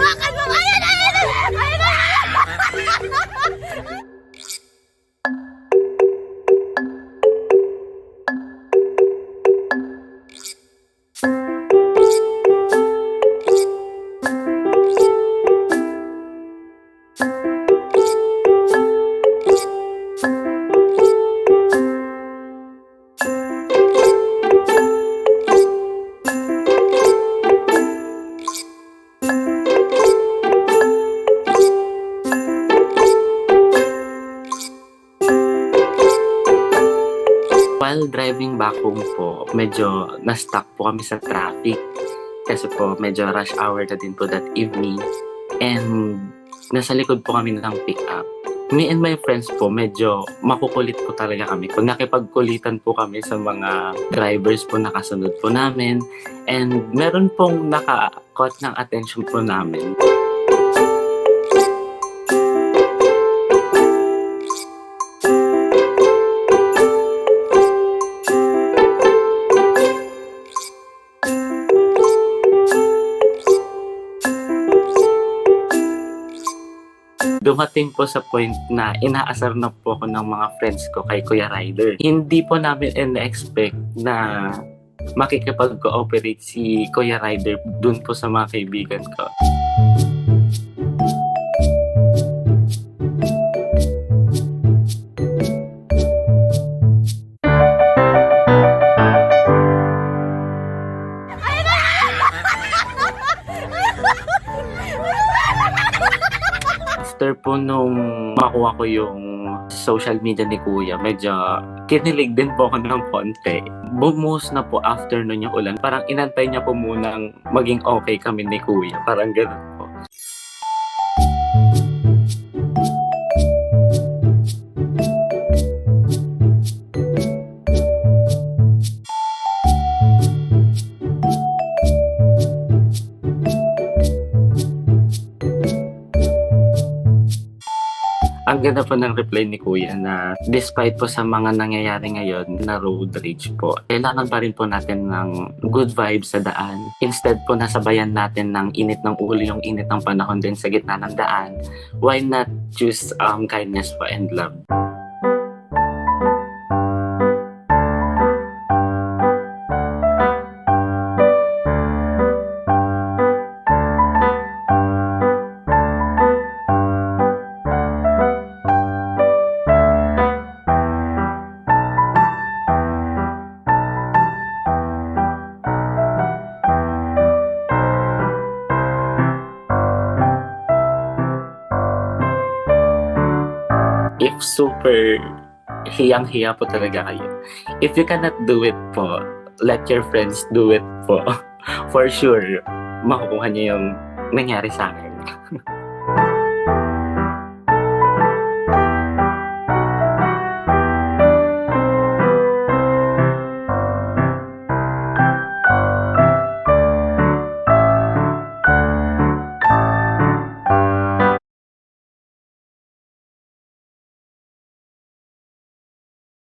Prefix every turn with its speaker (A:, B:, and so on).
A: Hawakan mo! Ayan! Ayan! Ayan!
B: While driving back home po, medyo na-stuck po kami sa traffic. Kasi po, medyo rush hour na din po that evening. And nasa likod po kami ng pick-up. Me and my friends po, medyo makukulit po talaga kami. Kung nakipagkulitan po kami sa mga drivers po nakasunod po namin. And meron pong naka-caught ng attention po namin. Dumating po sa point na inaasar na po ako ng mga friends ko kay Kuya Ryder. Hindi po namin in-expect na makikipag-cooperate si Kuya Ryder dun po sa mga kaibigan ko. After po nung makuha ko yung social media ni Kuya, medyo kinilig din po ako ng konti. Bumuhos na po after nun yung ulan. Parang inantay niya po munang maging okay kami ni Kuya. Parang gano'n po. Ang ganda po ng reply ni Kuya na despite po sa mga nangyayari ngayon na road rage po, kailangan pa rin po natin ng good vibes sa daan. Instead po nasabayan natin ng init ng ulo, yung init ng panahon din sa gitna ng daan. Why not choose kindness po and love? If super hiyang-hiya po talaga kayo, if you cannot do it po, let your friends do it po. For sure, makukuha niyo yung nangyari sa akin.